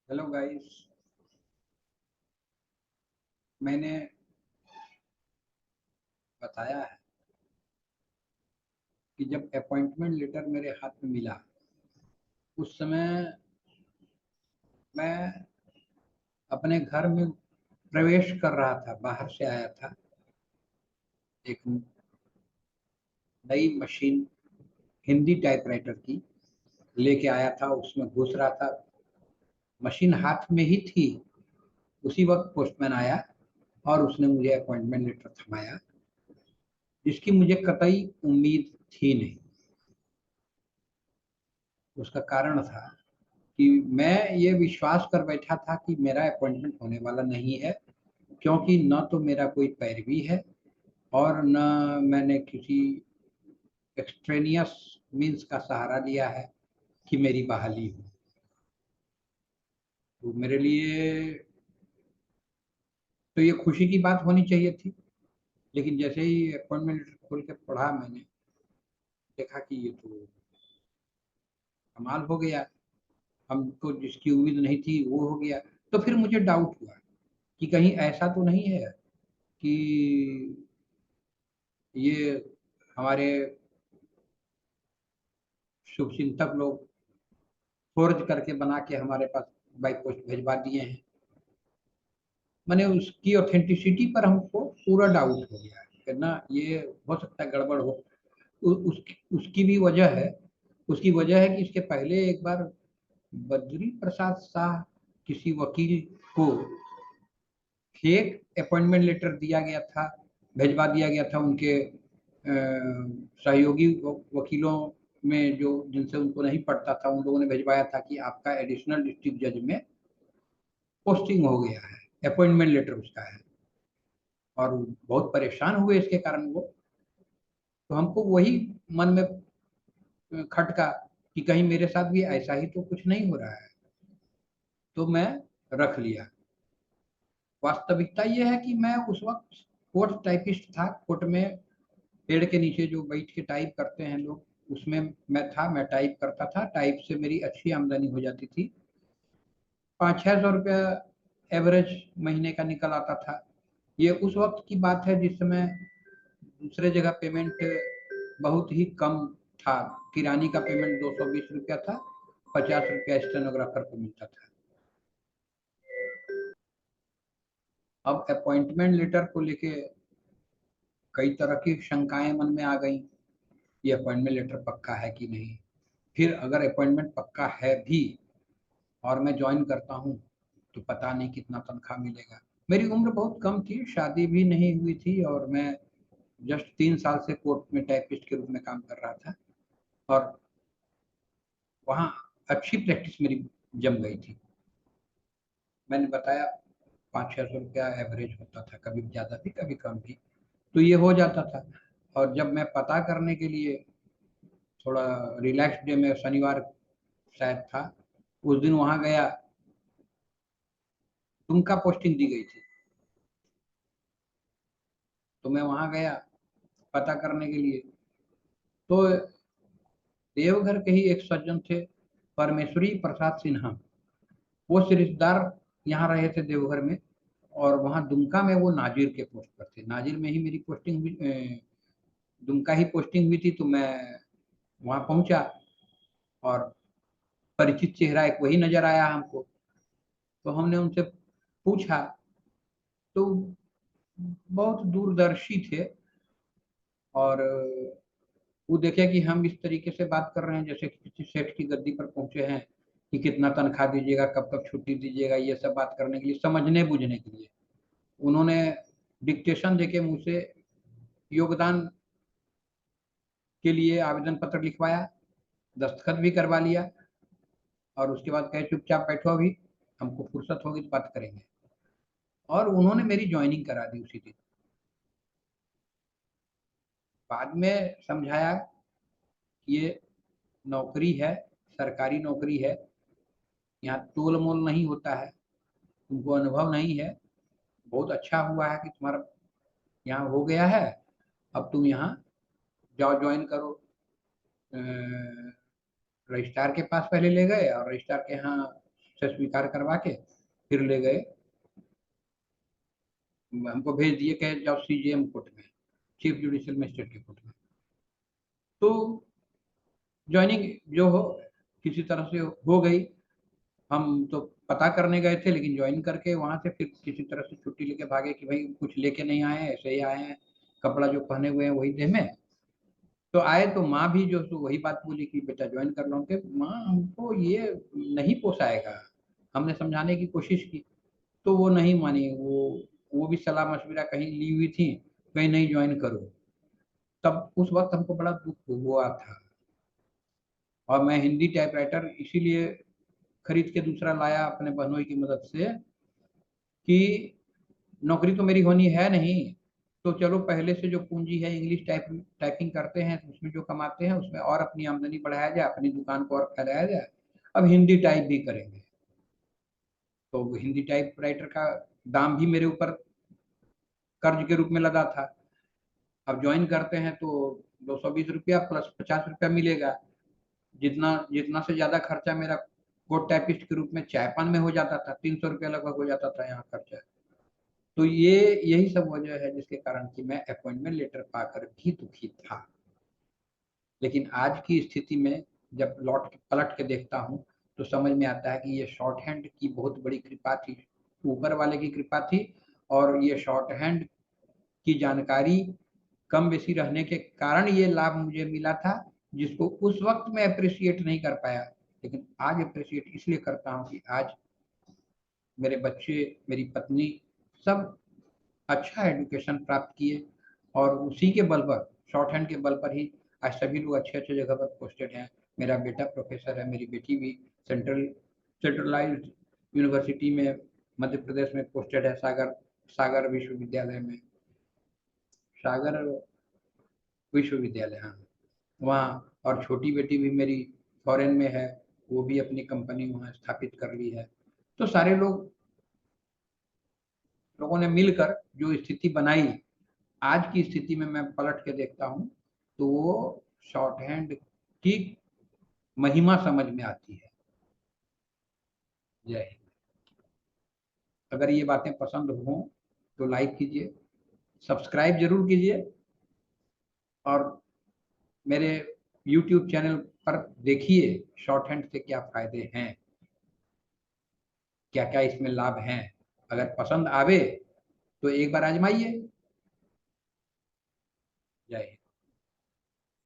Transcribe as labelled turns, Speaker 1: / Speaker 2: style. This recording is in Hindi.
Speaker 1: Hello guys. मैंने बताया है कि जब अपॉइंटमेंट लेटर मेरे हाथ में मिला उस समय मैं अपने घर में प्रवेश कर रहा था। बाहर से आया था, एक नई मशीन हिंदी टाइपराइटर की लेके आया था। उसमें घुस रहा था, मशीन हाथ में ही थी। उसी वक्त पोस्टमैन आया और उसने मुझे अपॉइंटमेंट लेटर थमाया, जिसकी मुझे कतई उम्मीद थी नहीं। उसका कारण था कि मैं ये विश्वास कर बैठा था कि मेरा अपॉइंटमेंट होने वाला नहीं है, क्योंकि न तो मेरा कोई पैरवी है और न मैंने किसी एक्सट्रेनियस मीन्स का सहारा लिया है कि मेरी बहाली हो। तो मेरे लिए तो ये खुशी की बात होनी चाहिए थी, लेकिन जैसे ही अपॉइंटमेंट लेटर खोल के पढ़ा मैंने देखा कि ये तो कमाल हो गया। हमको जिसकी उम्मीद नहीं थी वो हो गया। तो फिर मुझे डाउट हुआ कि कहीं ऐसा तो नहीं है कि ये हमारे शुभचिंतक लोग फोर्ज करके बना के हमारे पास बाई पोस्ट भिजवा दिए हैं। मैंने उसकी ऑथेंटिसिटी पर हमको पूरा डाउट हो गया कि ना, ये हो सकता है गड़बड़ हो। उसकी भी वजह है। उसकी वजह है कि इसके पहले एक बार बद्री प्रसाद शाह किसी वकील को फेक अपॉइंटमेंट लेटर दिया गया था, भिजवा दिया गया था। उनके सहयोगी वकीलों में जो जिनसे उनको नहीं पड़ता था, उन लोगों ने भिजवाया था कि आपका एडिशनल डिस्ट्रिक्ट जज में पोस्टिंग हो गया है, अपॉइंटमेंट लेटर उसका है। और बहुत परेशान हुए इसके कारण वो। तो हमको वही मन में खटका कि कहीं मेरे साथ भी ऐसा ही तो कुछ नहीं हो रहा है। तो मैं रख लिया। वास्तविकता यह है कि मैं उस वक्त कोर्ट टाइपिस्ट था। कोर्ट में पेड़ के नीचे जो बैठ के टाइप करते हैं लोग, उसमें मैं था। मैं टाइप करता था। टाइप से मेरी अच्छी आमदनी हो जाती थी। 500-600 रुपया एवरेज महीने का निकल आता था। ये उस वक्त की बात है जिस समय दूसरे जगह पेमेंट बहुत ही कम था। किरानी का पेमेंट 220 रुपया था, 50 रुपया स्टेनोग्राफर को मिलता था। अब अपॉइंटमेंट लेटर को लेके कई तरह की शंकाएं मन में आ गई। ये अपॉइंटमेंट लेटर पक्का है कि नहीं? फिर अगर अपॉइंटमेंट पक्का है भी और मैं ज्वाइन करता हूँ तो पता नहीं कितना तनख्वाह मिलेगा। मेरी उम्र बहुत कम थी, शादी भी नहीं हुई थी, और मैं जस्ट 3 साल से कोर्ट में टाइपिस्ट के रूप में काम कर रहा था। और वहाँ अच्छी प्रैक्टिस मेरी जम गई थी। मैंने बताया 500-600 रुपया एवरेज होता था, कभी ज़्यादा भी कभी कम भी, तो ये हो जाता था। और जब मैं पता करने के लिए थोड़ा रिलैक्स डे में, शनिवार शायद था, उस दिन वहाँ गया, दुमका पोस्टिंग दी गई थी। तो मैं वहाँ गया पता करने के लिए। तो देवघर के ही एक सज्जन थे, परमेश्वरी प्रसाद सिन्हा। वो रिश्तेदार यहाँ रहे थे देवघर में, और वहाँ दुमका में वो नाजिर के पोस्ट पर थे। नाजिर में ही मेरी पोस्टिंग भी, दुमका ही पोस्टिंग भी थी। तो मैं वहाँ पहुंचा और परिचित चेहरा एक वही नजर आया हमको। तो हमने उनसे पूछा। तो बहुत दूरदर्शी थे, और वो देखे कि हम इस तरीके से बात कर रहे हैं जैसे कि किसी सेठ की गद्दी पर पहुंचे हैं, कि कितना तनख्वाह दीजिएगा, कब कब छुट्टी दीजिएगा, ये सब बात करने के लिए, समझने बुझने के लिए उन्होंने डिक्टेशन देके मुझसे योगदान के लिए आवेदन पत्र लिखवाया, दस्तखत भी करवा लिया, और उसके बाद कहे चुपचाप बैठो, अभी हमको फुर्सत होगी तो बात करेंगे। और उन्होंने मेरी ज्वाइनिंग करा दी उसी दिन। बाद में समझाया कि ये नौकरी है, सरकारी नौकरी है, यहाँ तोल मोल नहीं होता है, तुमको अनुभव नहीं है। बहुत अच्छा हुआ है कि तुम्हारा यहाँ हो गया है। अब तुम यहाँ जाओ, ज्वाइन करो। रजिस्ट्रार के पास पहले ले गए और रजिस्ट्रार के यहाँ से स्वीकार करवा के फिर ले गए, हमको भेज दिए, कहे जाओ सीजेएम कोर्ट में, चीफ जुडिशियल मजिस्ट्रेट के कोर्ट में। तो ज्वाइनिंग जो हो किसी तरह से हो गई। हम तो पता करने गए थे, लेकिन ज्वाइन करके वहां से फिर किसी तरह से छुट्टी लेके भागे कि भाई कुछ लेके नहीं आए हैं, ऐसे ही आए हैं, कपड़ा जो पहने हुए हैं वही देह में। तो आए तो माँ भी जो सो वही बात बोली कि बेटा ज्वाइन कर लो, कि माँ हमको ये नहीं पोसाएगा। हमने समझाने की कोशिश की तो वो नहीं मानी, वो भी सलाह मशविरा कहीं ली हुई थी, कहीं नहीं ज्वाइन करो। तब उस वक्त हमको बड़ा दुख हुआ था। और मैं हिंदी टाइपराइटर इसीलिए खरीद के दूसरा लाया अपने बहनोई की मदद से कि नौकरी तो मेरी होनी है नहीं, तो चलो पहले से जो पूंजी है इंग्लिश टाइपिंग करते हैं तो उसमें जो कमाते हैं उसमें और अपनी आमदनी बढ़ाया जाए, अपनी दुकान को और फैलाया जाए। अब हिंदी टाइप भी करेंगे, तो हिंदी टाइप राइटर का दाम भी मेरे ऊपर कर्ज के रूप में लगा था। अब ज्वाइन करते हैं तो 220 रुपया प्लस 50 रुपया मिलेगा। जितना जितना से ज्यादा खर्चा मेरा कोड टाइपिस्ट के रूप में चाय पान में हो जाता था, 300 रुपया लगभग हो जाता था यहाँ खर्चा। तो ये यही सब वजह है जिसके कारण कि मैं अपॉइंटमेंट लेटर पाकर भी दुखी था। लेकिन आज की स्थिति में जब पलट के देखता हूँ तो समझ में आता है कि ये शॉर्ट हैंड की बहुत बड़ी कृपा थी, ऊपर वाले की कृपा थी। और ये शॉर्ट हैंड की जानकारी कम बेसी रहने के कारण ये लाभ मुझे मिला था, जिसको उस वक्त मैं अप्रिशिएट नहीं कर पाया, लेकिन आज अप्रिशिएट इसलिए करता हूँ कि आज मेरे बच्चे, मेरी पत्नी सब अच्छा एजुकेशन प्राप्त किए, और उसी के बल पर, शॉर्ट हैंड के बल पर ही आज सभी लोग अच्छे अच्छे जगह पर पोस्टेड हैं। मेरा बेटा प्रोफेसर है, मेरी बेटी भी सेंट्रलाइज्ड यूनिवर्सिटी में मध्य प्रदेश में पोस्टेड है, सागर सागर विश्वविद्यालय में, सागर विश्वविद्यालय, हाँ वहाँ। और छोटी बेटी भी मेरी फॉरेन में है, वो भी अपनी कंपनी वहाँ स्थापित कर ली है। तो सारे लोगों ने मिलकर जो स्थिति बनाई, आज की स्थिति में मैं पलट के देखता हूँ तो वो शॉर्ट हैंड की महिमा समझ में आती है। जय हिंद। अगर ये बातें पसंद हो तो लाइक कीजिए, सब्सक्राइब जरूर कीजिए, और मेरे YouTube चैनल पर देखिए शॉर्ट हैंड से क्या फायदे हैं, क्या क्या इसमें लाभ हैं। अगर पसंद आवे तो एक बार आजमाइए।